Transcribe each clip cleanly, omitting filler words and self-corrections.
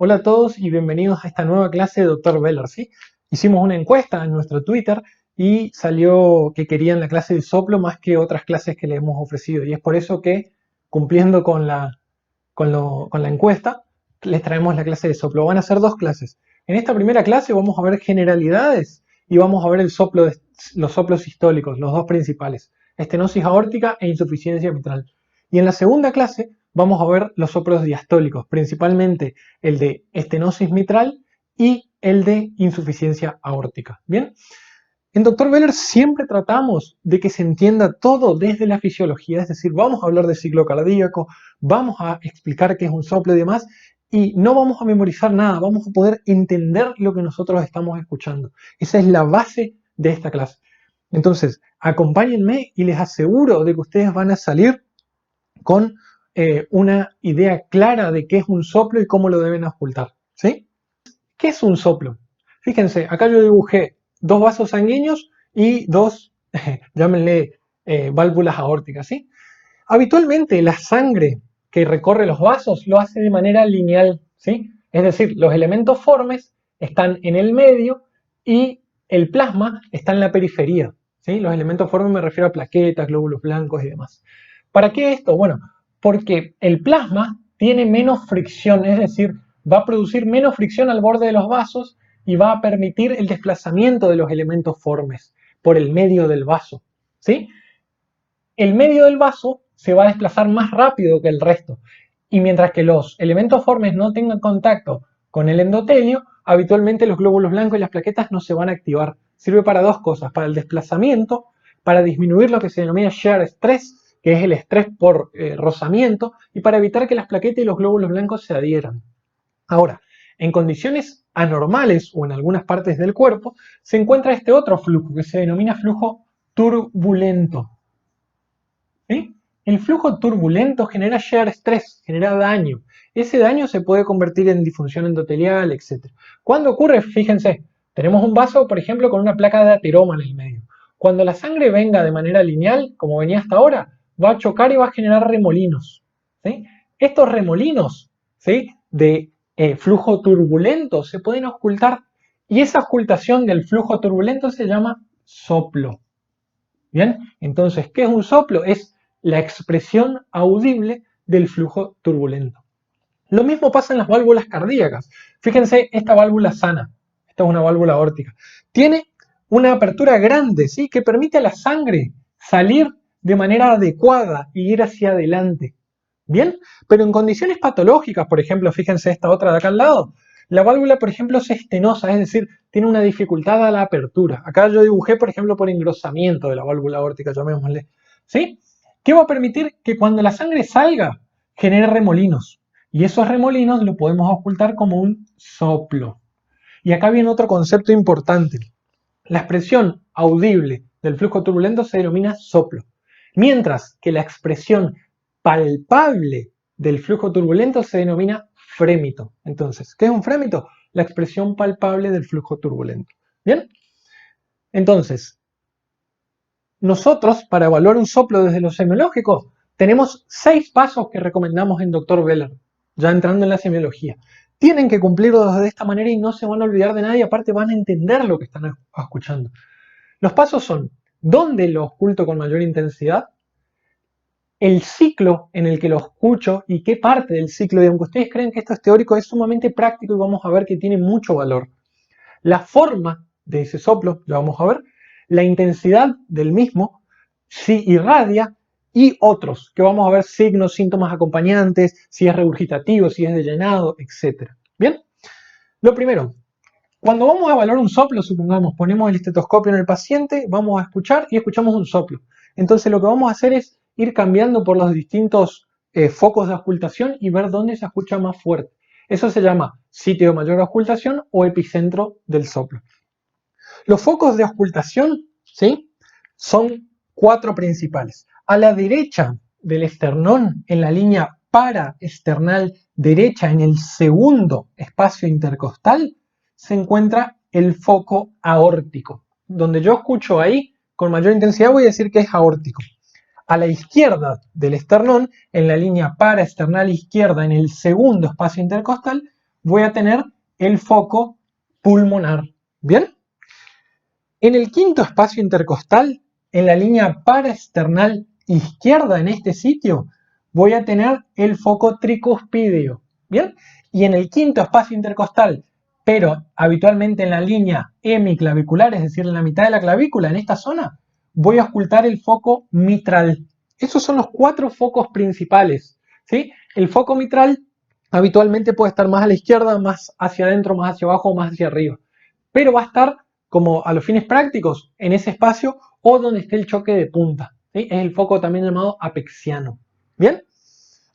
Hola a todos y bienvenidos a esta nueva clase de Dr. Beller, ¿sí? Hicimos una encuesta en nuestro Twitter y salió que querían la clase de soplo más que otras clases que le hemos ofrecido. Y es por eso que, cumpliendo con la encuesta, les traemos la clase de soplo. Van a ser dos clases. En esta primera clase vamos a ver generalidades y vamos a ver los soplos sistólicos, los dos principales, estenosis aórtica e insuficiencia mitral. Y en la segunda clase vamos a ver los soplos diastólicos, principalmente el de estenosis mitral y el de insuficiencia aórtica. ¿Bien? En Dr. Beller siempre tratamos de que se entienda todo desde la fisiología, es decir, vamos a hablar de ciclo cardíaco, vamos a explicar qué es un soplo y demás, y no vamos a memorizar nada, vamos a poder entender lo que nosotros estamos escuchando. Esa es la base de esta clase. Entonces, acompáñenme y les aseguro de que ustedes van a salir con una idea clara de qué es un soplo y cómo lo deben ocultar. ¿Sí? ¿Qué es un soplo? Fíjense, acá yo dibujé dos vasos sanguíneos y dos, llámenle, válvulas aórticas. ¿Sí? Habitualmente la sangre que recorre los vasos lo hace de manera lineal. ¿Sí? Es decir, los elementos formes están en el medio y el plasma está en la periferia. ¿Sí? Los elementos formes me refiero a plaquetas, glóbulos blancos y demás. ¿Para qué esto? Bueno, porque el plasma tiene menos fricción, es decir, va a producir menos fricción al borde de los vasos y va a permitir el desplazamiento de los elementos formes por el medio del vaso. ¿Sí? El medio del vaso se va a desplazar más rápido que el resto. Y mientras que los elementos formes no tengan contacto con el endotelio, habitualmente los glóbulos blancos y las plaquetas no se van a activar. Sirve para dos cosas, para el desplazamiento, para disminuir lo que se denomina shear stress, que es el estrés por rozamiento, y para evitar que las plaquetas y los glóbulos blancos se adhieran. Ahora, en condiciones anormales o en algunas partes del cuerpo, se encuentra este otro flujo que se denomina flujo turbulento. ¿Sí? El flujo turbulento genera shear stress, genera daño. Ese daño se puede convertir en disfunción endotelial, etc. ¿Cuándo ocurre? Fíjense, tenemos un vaso, por ejemplo, con una placa de ateroma en el medio. Cuando la sangre venga de manera lineal, como venía hasta ahora, va a chocar y va a generar remolinos. ¿Sí? Estos remolinos, ¿sí?, de flujo turbulento se pueden ocultar y esa ocultación del flujo turbulento se llama soplo. ¿Bien? Entonces, ¿qué es un soplo? Es la expresión audible del flujo turbulento. Lo mismo pasa en las válvulas cardíacas. Fíjense, esta válvula sana, esta es una válvula aórtica, tiene una apertura grande, ¿sí?, que permite a la sangre salir de manera adecuada y ir hacia adelante. ¿Bien? Pero en condiciones patológicas, por ejemplo, fíjense esta otra de acá al lado, la válvula, por ejemplo, es estenosa, es decir, tiene una dificultad a la apertura. Acá yo dibujé, por ejemplo, por engrosamiento de la válvula aórtica, llamémosle. ¿Sí? ¿Qué va a permitir? Que cuando la sangre salga, genere remolinos. Y esos remolinos lo podemos ocultar como un soplo. Y acá viene otro concepto importante. La expresión audible del flujo turbulento se denomina soplo, mientras que la expresión palpable del flujo turbulento se denomina frémito. Entonces, ¿qué es un frémito? La expresión palpable del flujo turbulento. ¿Bien? Entonces, nosotros, para evaluar un soplo desde lo semiológico, tenemos 6 pasos que recomendamos en Dr. Beller, ya entrando en la semiología. Tienen que cumplirlos de esta manera y no se van a olvidar de nada y aparte van a entender lo que están escuchando. Los pasos son: ¿dónde lo oculto con mayor intensidad? El ciclo en el que lo escucho y qué parte del ciclo, y aunque ustedes creen que esto es teórico, es sumamente práctico y vamos a ver que tiene mucho valor. La forma de ese soplo, ya vamos a ver, la intensidad del mismo, si irradia, y otros, que vamos a ver signos, síntomas acompañantes, si es regurgitativo, si es de llenado, etc. ¿Bien? Lo primero, cuando vamos a evaluar un soplo, supongamos, ponemos el estetoscopio en el paciente, vamos a escuchar y escuchamos un soplo. Entonces lo que vamos a hacer es ir cambiando por los distintos focos de ocultación y ver dónde se escucha más fuerte. Eso se llama sitio de mayor ocultación o epicentro del soplo. Los focos de ocultación, ¿sí?, son 4 principales. A la derecha del esternón, en la línea paraesternal derecha, en el segundo espacio intercostal, se encuentra el foco aórtico. Donde yo escucho ahí, con mayor intensidad voy a decir que es aórtico. A la izquierda del esternón, en la línea paraesternal izquierda, en el segundo espacio intercostal, voy a tener el foco pulmonar. ¿Bien? En el quinto espacio intercostal, en la línea paraesternal izquierda en este sitio, voy a tener el foco tricuspideo. ¿Bien? Y en el quinto espacio intercostal, pero habitualmente en la línea hemiclavicular, es decir, en la mitad de la clavícula, en esta zona, voy a ocultar el foco mitral. Esos son los 4 focos principales. ¿Sí? El foco mitral habitualmente puede estar más a la izquierda, más hacia adentro, más hacia abajo o más hacia arriba. Pero va a estar, como a los fines prácticos, en ese espacio o donde esté el choque de punta. ¿Sí? Es el foco también llamado apexiano. ¿Bien?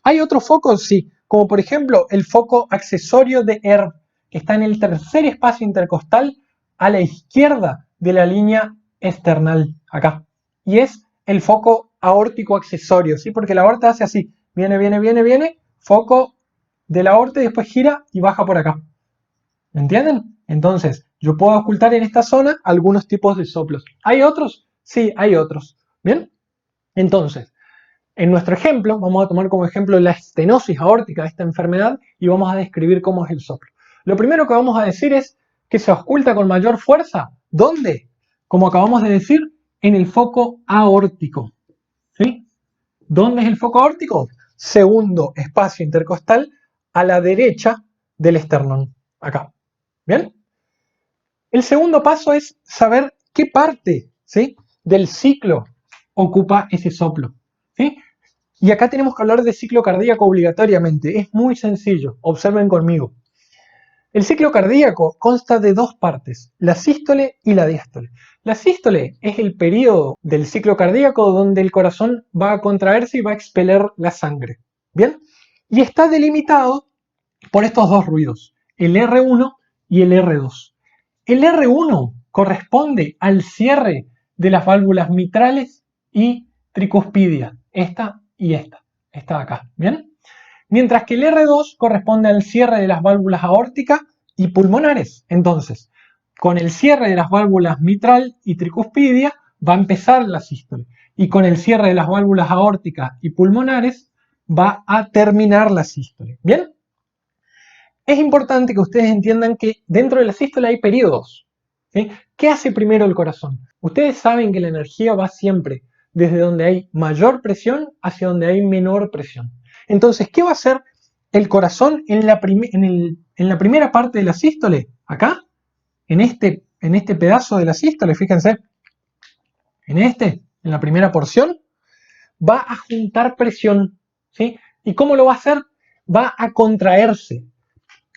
¿Hay otros focos? Sí. Como por ejemplo el foco accesorio de Erb, que está en el tercer espacio intercostal a la izquierda de la línea esternal, acá. Y es el foco aórtico accesorio, ¿sí? Porque la aorta hace así, viene, foco de la aorta y después gira y baja por acá. ¿Me entienden? Entonces, yo puedo ocultar en esta zona algunos tipos de soplos. ¿Hay otros? Sí, hay otros. ¿Bien? Entonces, en nuestro ejemplo, vamos a tomar como ejemplo la estenosis aórtica de esta enfermedad y vamos a describir cómo es el soplo. Lo primero que vamos a decir es que se oculta con mayor fuerza. ¿Dónde? Como acabamos de decir, en el foco aórtico. ¿Sí? ¿Dónde es el foco aórtico? Segundo espacio intercostal a la derecha del esternón. Acá. ¿Bien? El segundo paso es saber qué parte, ¿sí?, del ciclo ocupa ese soplo. ¿Sí? Y acá tenemos que hablar de ciclo cardíaco obligatoriamente. Es muy sencillo. Observen conmigo. El ciclo cardíaco consta de 2 partes, la sístole y la diástole. La sístole es el periodo del ciclo cardíaco donde el corazón va a contraerse y va a expeler la sangre. ¿Bien? Y está delimitado por estos 2 ruidos, el R1 y el R2. El R1 corresponde al cierre de las válvulas mitrales y tricuspidia, esta y esta de acá, ¿bien? Mientras que el R2 corresponde al cierre de las válvulas aórticas y pulmonares. Entonces, con el cierre de las válvulas mitral y tricuspidia va a empezar la sístole. Y con el cierre de las válvulas aórticas y pulmonares va a terminar la sístole. ¿Bien? Es importante que ustedes entiendan que dentro de la sístole hay periodos. ¿Sí? ¿Qué hace primero el corazón? Ustedes saben que la energía va siempre desde donde hay mayor presión hacia donde hay menor presión. Entonces, ¿qué va a hacer el corazón en la primera parte de la sístole? Acá, en este pedazo de la sístole, fíjense, en la primera porción, va a juntar presión. ¿Sí? ¿Y cómo lo va a hacer? Va a contraerse.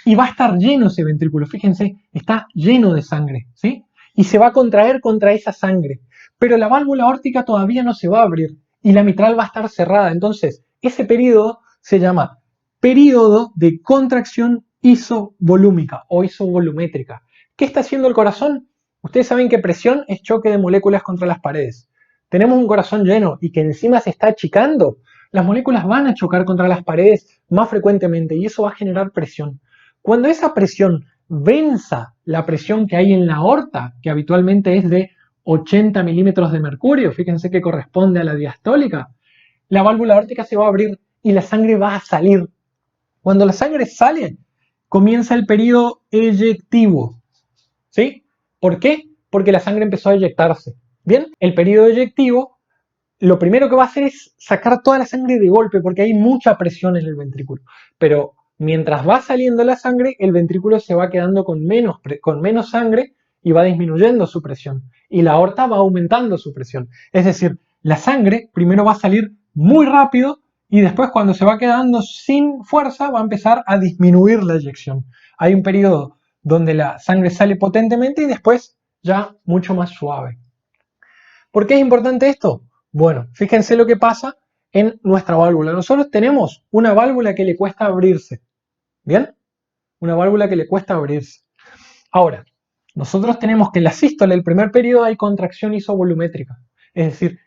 Y va a estar lleno ese ventrículo, fíjense, está lleno de sangre, ¿sí? Y se va a contraer contra esa sangre. Pero la válvula aórtica todavía no se va a abrir y la mitral va a estar cerrada. Entonces, ese periodo se llama periodo de contracción isovolúmica o isovolumétrica. ¿Qué está haciendo el corazón? Ustedes saben que presión es choque de moléculas contra las paredes. Tenemos un corazón lleno y que encima se está achicando. Las moléculas van a chocar contra las paredes más frecuentemente y eso va a generar presión. Cuando esa presión venza la presión que hay en la aorta, que habitualmente es de 80 milímetros de mercurio, fíjense que corresponde a la diastólica, la válvula aórtica se va a abrir y la sangre va a salir. Cuando la sangre sale, comienza el periodo eyectivo. ¿Sí? ¿Por qué? Porque la sangre empezó a eyectarse. Bien, el periodo eyectivo lo primero que va a hacer es sacar toda la sangre de golpe porque hay mucha presión en el ventrículo. Pero mientras va saliendo la sangre, el ventrículo se va quedando con menos sangre y va disminuyendo su presión. Y la aorta va aumentando su presión. Es decir, la sangre primero va a salir muy rápido y después cuando se va quedando sin fuerza va a empezar a disminuir la eyección. Hay un periodo donde la sangre sale potentemente y después ya mucho más suave. ¿Por qué es importante esto? Bueno, fíjense lo que pasa en nuestra válvula. Nosotros tenemos una válvula que le cuesta abrirse. ¿Bien? Una válvula que le cuesta abrirse. Ahora, nosotros tenemos que en la sístole, el primer periodo, hay contracción isovolumétrica. Es decir,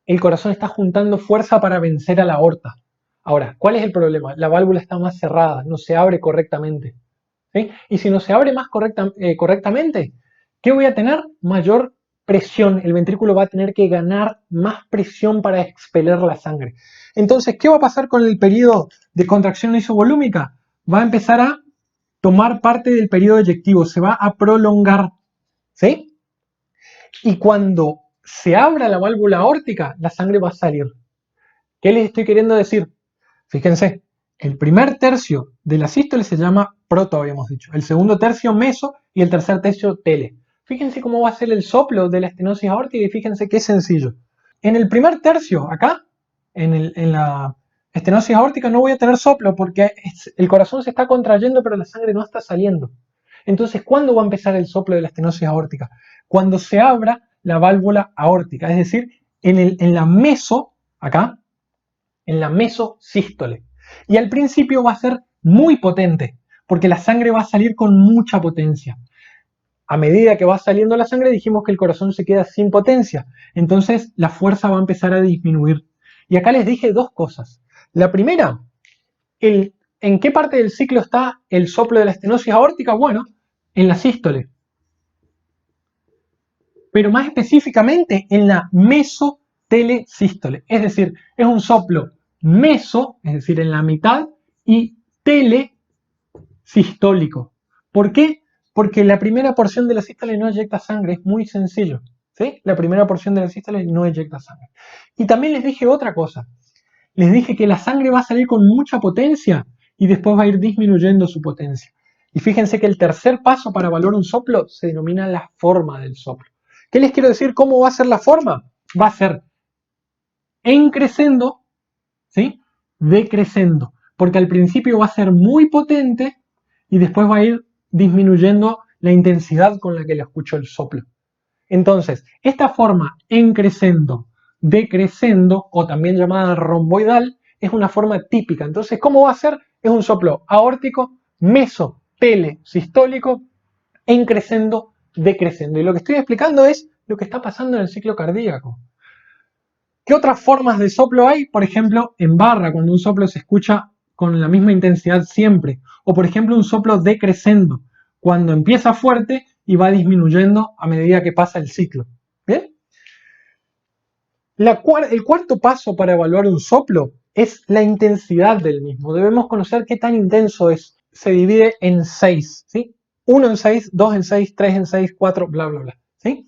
el corazón está juntando fuerza para vencer a la aorta. Ahora, ¿cuál es el problema? La válvula está más cerrada, no se abre correctamente. ¿Sí? Y si no se abre más correctamente, ¿qué voy a tener? Mayor presión. El ventrículo va a tener que ganar más presión para expeler la sangre. Entonces, ¿qué va a pasar con el periodo de contracción isovolúmica? Va a empezar a tomar parte del periodo eyectivo, se va a prolongar, ¿sí? Y cuando se abra la válvula aórtica, la sangre va a salir. ¿Qué les estoy queriendo decir? Fíjense, el primer tercio de la sístole se llama proto, habíamos dicho. El segundo tercio meso y el tercer tercio tele. Fíjense cómo va a ser el soplo de la estenosis aórtica y fíjense qué sencillo. En el primer tercio, acá, en la estenosis aórtica no voy a tener soplo porque el corazón se está contrayendo pero la sangre no está saliendo. Entonces, ¿cuándo va a empezar el soplo de la estenosis aórtica? Cuando se abra la válvula aórtica, es decir, en la meso, acá, en la mesosístole. Y al principio va a ser muy potente, porque la sangre va a salir con mucha potencia. A medida que va saliendo la sangre, dijimos que el corazón se queda sin potencia. Entonces la fuerza va a empezar a disminuir. Y acá les dije dos cosas. La primera, ¿en qué parte del ciclo está el soplo de la estenosis aórtica? Bueno, en la sístole. Pero más específicamente en la mesotelesístole. Es decir, es un soplo meso, es decir, en la mitad, y telesistólico. ¿Por qué? Porque la primera porción de la sístole no eyecta sangre, es muy sencillo. ¿Sí? La primera porción de la sístole no eyecta sangre. Y también les dije otra cosa. Les dije que la sangre va a salir con mucha potencia y después va a ir disminuyendo su potencia. Y fíjense que el tercer paso para evaluar un soplo se denomina la forma del soplo. ¿Qué les quiero decir? ¿Cómo va a ser la forma? Va a ser en crescendo, ¿sí? Decrescendo, porque al principio va a ser muy potente y después va a ir disminuyendo la intensidad con la que le escucho el soplo. Entonces, esta forma en crescendo, decrescendo, o también llamada romboidal, es una forma típica. Entonces, ¿cómo va a ser? Es un soplo aórtico, meso, tele, sistólico, en crescendo, decrescendo. Y lo que estoy explicando es lo que está pasando en el ciclo cardíaco. ¿Qué otras formas de soplo hay? Por ejemplo, en barra, cuando un soplo se escucha con la misma intensidad siempre. O por ejemplo, un soplo decrescendo, cuando empieza fuerte y va disminuyendo a medida que pasa el ciclo. ¿Bien? El cuarto paso para evaluar un soplo es la intensidad del mismo. Debemos conocer qué tan intenso es. Se divide en 6, ¿sí? 1 en 6, 2 en 6, 3 en 6, 4, bla, bla, bla, ¿sí?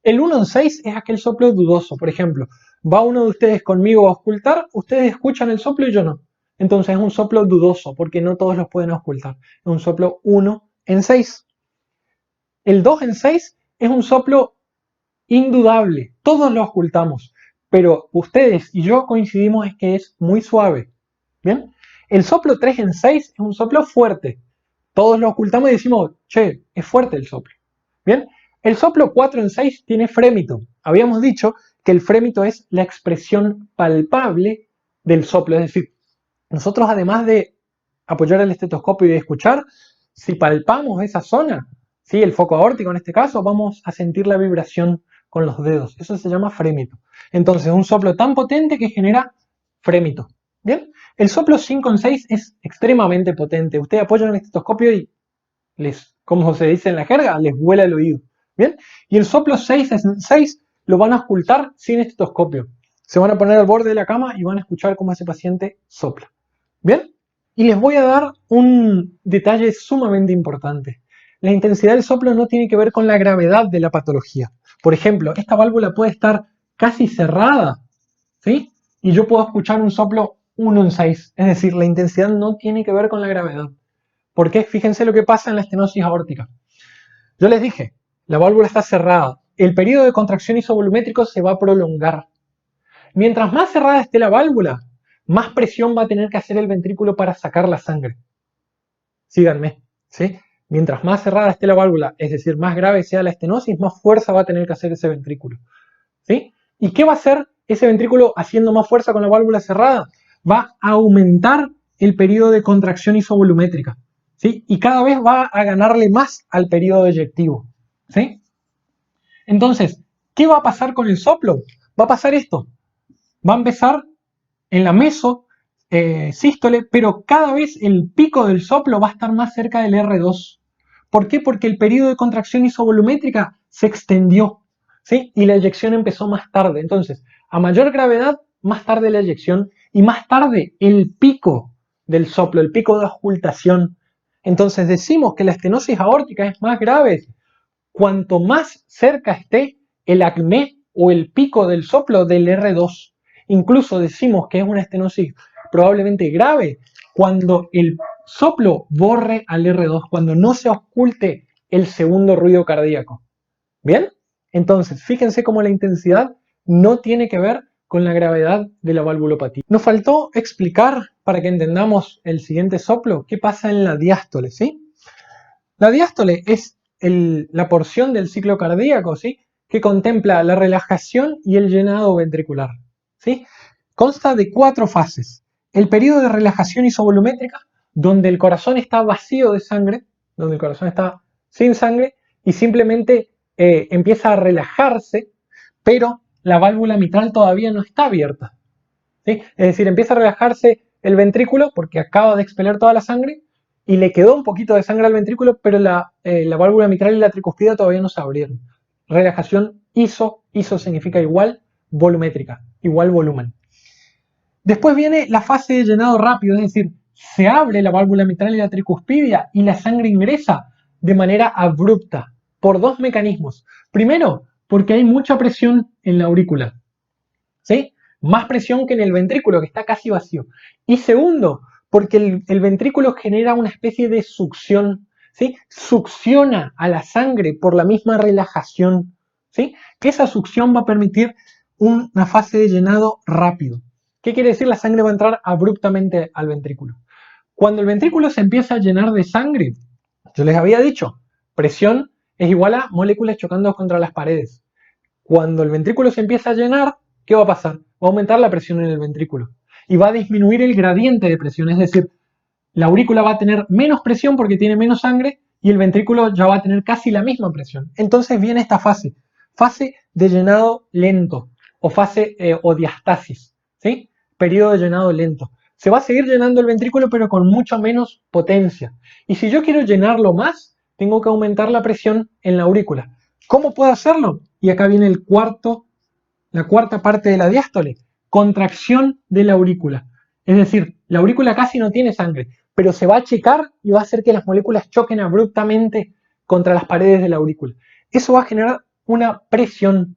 El 1 en 6 es aquel soplo dudoso. Por ejemplo, va uno de ustedes conmigo a auscultar, ustedes escuchan el soplo y yo no. Entonces es un soplo dudoso, porque no todos los pueden auscultar. Es un soplo 1 en 6. El 2 en 6 es un soplo indudable. Todos lo auscultamos. Pero ustedes y yo coincidimos en que es muy suave. ¿Bien? El soplo 3 en 6 es un soplo fuerte. Todos lo ocultamos y decimos, che, es fuerte el soplo. ¿Bien? El soplo 4 en 6 tiene frémito. Habíamos dicho que el frémito es la expresión palpable del soplo. Es decir, nosotros además de apoyar el estetoscopio y de escuchar, si palpamos esa zona, ¿sí? El foco aórtico en este caso, vamos a sentir la vibración con los dedos. Eso se llama frémito. Entonces, un soplo tan potente que genera frémito. ¿Bien? El soplo 5 en 6 es extremadamente potente. Ustedes apoyan el estetoscopio y les, como se dice en la jerga, les vuela el oído. ¿Bien? Y el soplo 6 en 6 lo van a ocultar sin estetoscopio. Se van a poner al borde de la cama y van a escuchar cómo ese paciente sopla. ¿Bien? Y les voy a dar un detalle sumamente importante. La intensidad del soplo no tiene que ver con la gravedad de la patología. Por ejemplo, esta válvula puede estar casi cerrada, ¿sí? Y yo puedo escuchar un soplo 1 en 6. Es decir, la intensidad no tiene que ver con la gravedad. ¿Por qué? Fíjense lo que pasa en la estenosis aórtica. Yo les dije, la válvula está cerrada. El periodo de contracción isovolumétrico se va a prolongar. Mientras más cerrada esté la válvula, más presión va a tener que hacer el ventrículo para sacar la sangre. Síganme, ¿sí? Mientras más cerrada esté la válvula, es decir, más grave sea la estenosis, más fuerza va a tener que hacer ese ventrículo, ¿sí? ¿Y qué va a hacer ese ventrículo haciendo más fuerza con la válvula cerrada? Va a aumentar el periodo de contracción isovolumétrica, ¿sí? Y cada vez va a ganarle más al periodo eyectivo, ¿sí? Entonces, ¿qué va a pasar con el soplo? Va a pasar esto. Va a empezar en la sístole, pero cada vez el pico del soplo va a estar más cerca del R2. ¿Por qué? Porque el periodo de contracción isovolumétrica se extendió, ¿sí? Y la eyección empezó más tarde. Entonces, a mayor gravedad, más tarde la eyección y más tarde el pico del soplo, el pico de auscultación. Entonces decimos que la estenosis aórtica es más grave cuanto más cerca esté el acné o el pico del soplo del R2. Incluso decimos que es una estenosis probablemente grave cuando el soplo borre al R2, cuando no se oculte el segundo ruido cardíaco. ¿Bien? Entonces, fíjense cómo la intensidad no tiene que ver con la gravedad de la valvulopatía. Nos faltó explicar, para que entendamos el siguiente soplo, qué pasa en la diástole, ¿sí? La diástole es la porción del ciclo cardíaco, ¿sí?, que contempla la relajación y el llenado ventricular, ¿sí? Consta de 4 fases. El periodo de relajación isovolumétrica, donde el corazón está vacío de sangre, donde el corazón está sin sangre y simplemente empieza a relajarse, pero la válvula mitral todavía no está abierta, ¿sí? Es decir, empieza a relajarse el ventrículo porque acaba de expeler toda la sangre y le quedó un poquito de sangre al ventrículo, pero la válvula mitral y la tricuspida todavía no se abrieron. Relajación iso significa igual volumétrica, igual volumen. Después viene la fase de llenado rápido, es decir, se abre la válvula mitral y la tricuspidia y la sangre ingresa de manera abrupta por 2 mecanismos. Primero, porque hay mucha presión en la aurícula, ¿sí? Más presión que en el ventrículo, que está casi vacío. Y segundo, porque el ventrículo genera una especie de succión, ¿sí? Succiona a la sangre por la misma relajación, ¿sí? Que esa succión va a permitir una fase de llenado rápido. ¿Qué quiere decir? La sangre va a entrar abruptamente al ventrículo. Cuando el ventrículo se empieza a llenar de sangre, yo les había dicho, presión es igual a moléculas chocando contra las paredes. Cuando el ventrículo se empieza a llenar, ¿qué va a pasar? Va a aumentar la presión en el ventrículo y va a disminuir el gradiente de presión, es decir, la aurícula va a tener menos presión porque tiene menos sangre y el ventrículo ya va a tener casi la misma presión. Entonces viene esta fase de llenado lento o fase o diastasis, ¿sí? Periodo de llenado lento. Se va a seguir llenando el ventrículo pero con mucho menos potencia. Y si yo quiero llenarlo más, tengo que aumentar la presión en la aurícula. ¿Cómo puedo hacerlo? Y acá viene la cuarta parte de la diástole, contracción de la aurícula. Es decir, la aurícula casi no tiene sangre, pero se va a achicar y va a hacer que las moléculas choquen abruptamente contra las paredes de la aurícula. Eso va a generar una presión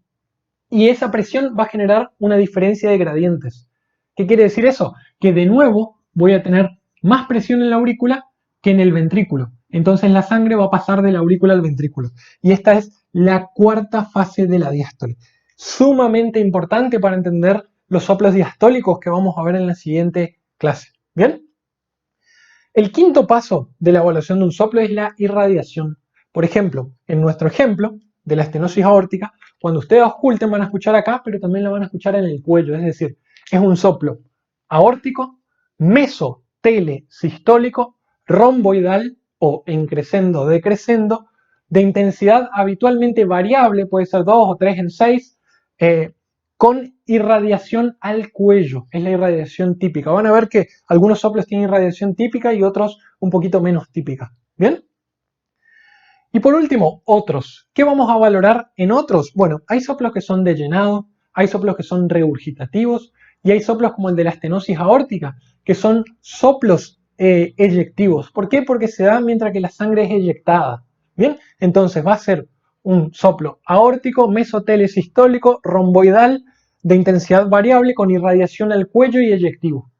y esa presión va a generar una diferencia de gradientes. ¿Qué quiere decir eso? Que de nuevo voy a tener más presión en la aurícula que en el ventrículo. Entonces la sangre va a pasar de la aurícula al ventrículo. Y esta es la cuarta fase de la diástole. Sumamente importante para entender los soplos diastólicos que vamos a ver en la siguiente clase. ¿Bien? El quinto paso de la evaluación de un soplo es la irradiación. Por ejemplo, en nuestro ejemplo de la estenosis aórtica, cuando ustedes oculten van a escuchar acá, pero también la van a escuchar en el cuello, es decir, es un soplo aórtico, mesotelesistólico, romboidal o en crescendo decrescendo, de intensidad habitualmente variable, puede ser 2 o 3 en 6, con irradiación al cuello, es la irradiación típica. Van a ver que algunos soplos tienen irradiación típica y otros un poquito menos típica. ¿Bien? Y por último, otros. ¿Qué vamos a valorar en otros? Bueno, hay soplos que son de llenado, hay soplos que son regurgitativos y hay soplos como el de la estenosis aórtica, que son soplos eyectivos. ¿Por qué? Porque se da mientras que la sangre es eyectada. Bien, entonces va a ser un soplo aórtico, mesotelesistólico, romboidal, de intensidad variable con irradiación al cuello y eyectivo.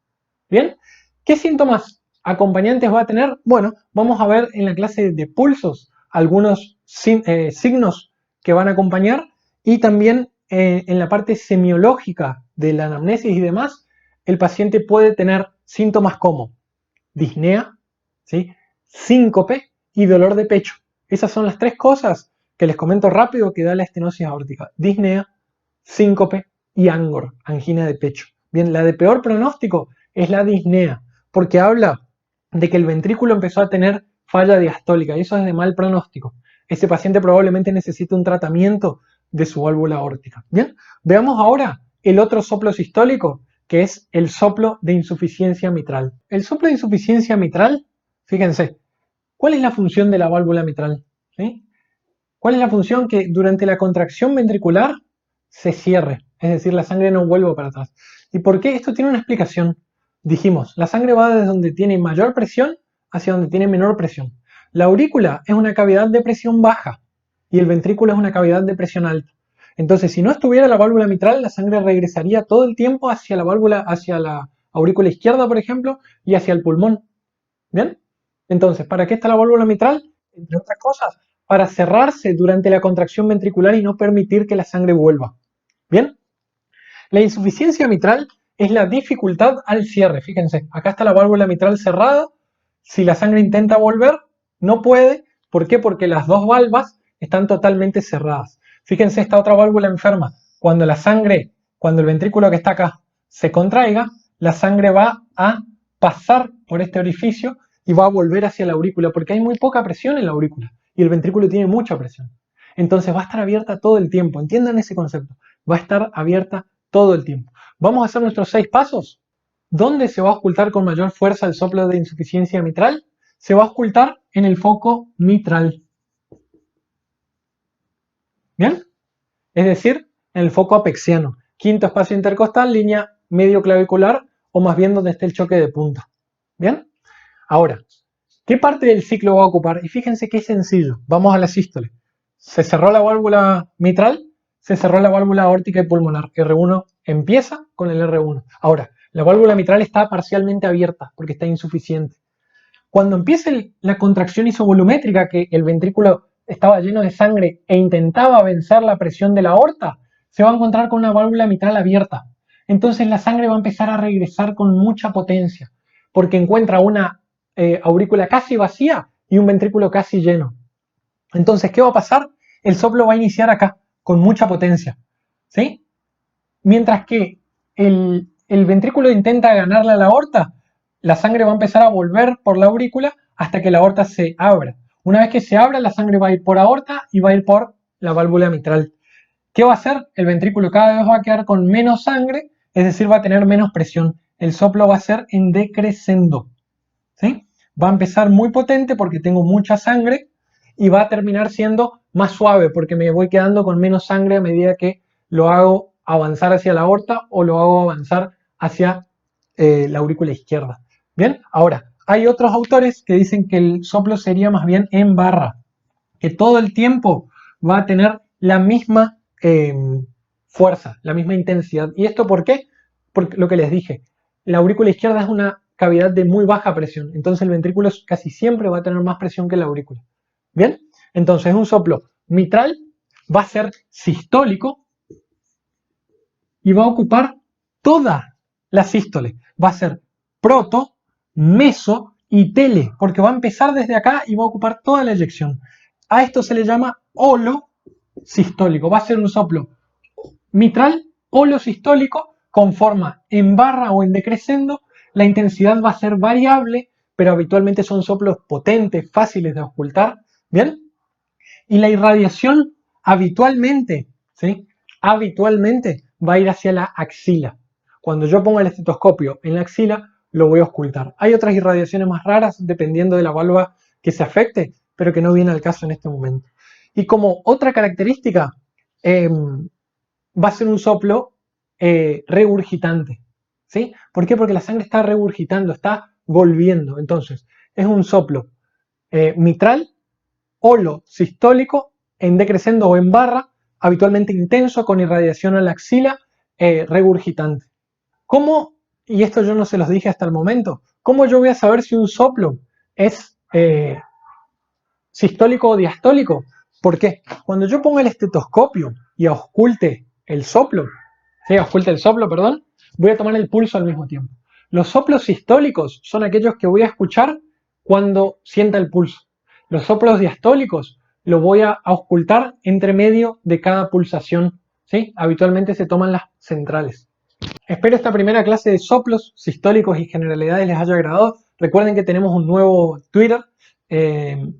Bien, ¿qué síntomas acompañantes va a tener? Bueno, vamos a ver en la clase de pulsos algunos signos que van a acompañar y también en la parte semiológica de la anamnesis y demás, el paciente puede tener síntomas como disnea, ¿sí?, síncope y dolor de pecho. Esas son las 3 cosas que les comento rápido que da la estenosis aórtica: disnea, síncope y angor, angina de pecho. Bien, la de peor pronóstico es la disnea, porque habla de que el ventrículo empezó a tener falla diastólica y eso es de mal pronóstico. Ese paciente probablemente necesita un tratamiento de su válvula aórtica. Bien, veamos ahora el otro soplo sistólico, que es el soplo de insuficiencia mitral. El soplo de insuficiencia mitral, fíjense, ¿cuál es la función de la válvula mitral? ¿Sí? ¿Cuál es la función? Que durante la contracción ventricular se cierre, es decir, la sangre no vuelva para atrás. ¿Y por qué? Esto tiene una explicación. Dijimos, la sangre va desde donde tiene mayor presión hacia donde tiene menor presión. La aurícula es una cavidad de presión baja y el ventrículo es una cavidad de presión alta. Entonces, si no estuviera la válvula mitral, la sangre regresaría todo el tiempo hacia la válvula, hacia la aurícula izquierda, por ejemplo, y hacia el pulmón. ¿Bien? Entonces, ¿para qué está la válvula mitral? Entre otras cosas, para cerrarse durante la contracción ventricular y no permitir que la sangre vuelva. ¿Bien? La insuficiencia mitral es la dificultad al cierre. Fíjense, acá está la válvula mitral cerrada. Si la sangre intenta volver, no puede. ¿Por qué? Porque las dos valvas están totalmente cerradas. Fíjense esta otra válvula enferma. Cuando el ventrículo que está acá se contraiga, la sangre va a pasar por este orificio y va a volver hacia la aurícula porque hay muy poca presión en la aurícula y el ventrículo tiene mucha presión. Entonces va a estar abierta todo el tiempo. Entiendan ese concepto. Va a estar abierta todo el tiempo. Vamos a hacer nuestros 6 pasos. ¿Dónde se va a ocultar con mayor fuerza el soplo de insuficiencia mitral? Se va a ocultar en el foco mitral. ¿Bien? Es decir, en el foco apexiano. Quinto espacio intercostal, línea medio clavicular o más bien donde esté el choque de punta. ¿Bien? Ahora, ¿qué parte del ciclo va a ocupar? Y fíjense qué sencillo. Vamos a la sístole. Se cerró la válvula mitral, se cerró la válvula aórtica y pulmonar. R1 empieza con el R1. Ahora, la válvula mitral está parcialmente abierta porque está insuficiente. Cuando empiece la contracción isovolumétrica, que el ventrículo estaba lleno de sangre e intentaba vencer la presión de la aorta, se va a encontrar con una válvula mitral abierta. Entonces la sangre va a empezar a regresar con mucha potencia, porque encuentra una aurícula casi vacía y un ventrículo casi lleno. Entonces, ¿qué va a pasar? El soplo va a iniciar acá, con mucha potencia, ¿sí? Mientras que el ventrículo intenta ganarle a la aorta, la sangre va a empezar a volver por la aurícula hasta que la aorta se abra. Una vez que se abra, la sangre va a ir por aorta y va a ir por la válvula mitral. ¿Qué va a hacer? El ventrículo cada vez va a quedar con menos sangre, es decir, va a tener menos presión. El soplo va a ser en decrescendo, ¿sí? Va a empezar muy potente porque tengo mucha sangre y va a terminar siendo más suave porque me voy quedando con menos sangre a medida que lo hago avanzar hacia la aorta o lo hago avanzar hacia la aurícula izquierda. Bien, ahora, hay otros autores que dicen que el soplo sería más bien en barra, que todo el tiempo va a tener la misma fuerza, la misma intensidad. ¿Y esto por qué? Porque lo que les dije, la aurícula izquierda es una cavidad de muy baja presión, entonces el ventrículo casi siempre va a tener más presión que la aurícula. ¿Bien? Entonces un soplo mitral va a ser sistólico y va a ocupar toda la sístole. Va a ser proto, meso y tele, porque va a empezar desde acá y va a ocupar toda la eyección. A esto se le llama holosistólico. Va a ser un soplo mitral holosistólico con forma en barra o en decrescendo. La intensidad va a ser variable, pero habitualmente son soplos potentes, fáciles de ocultar. ¿Bien? Y la irradiación habitualmente, ¿sí? Habitualmente va a ir hacia la axila. Cuando yo pongo el estetoscopio en la axila, lo voy a ocultar. Hay otras irradiaciones más raras dependiendo de la válvula que se afecte, pero que no viene al caso en este momento. Y como otra característica, va a ser un soplo regurgitante. ¿Sí? ¿Por qué? Porque la sangre está regurgitando, está volviendo. Entonces, es un soplo mitral, holosistólico, en decrescendo o en barra, habitualmente intenso, con irradiación a la axila, regurgitante. ¿Cómo, y esto yo no se los dije hasta el momento, cómo yo voy a saber si un soplo es sistólico o diastólico? ¿Por qué? Cuando yo pongo el estetoscopio y ausculte el soplo, perdón, voy a tomar el pulso al mismo tiempo. Los soplos sistólicos son aquellos que voy a escuchar cuando sienta el pulso. Los soplos diastólicos los voy a auscultar entre medio de cada pulsación, ¿sí? Habitualmente se toman las centrales. Espero esta primera clase de soplos sistólicos y generalidades les haya agradado. Recuerden que tenemos un nuevo Twitter que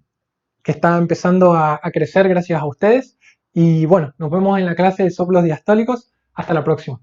está empezando a crecer gracias a ustedes. Y bueno, nos vemos en la clase de soplos diastólicos. Hasta la próxima.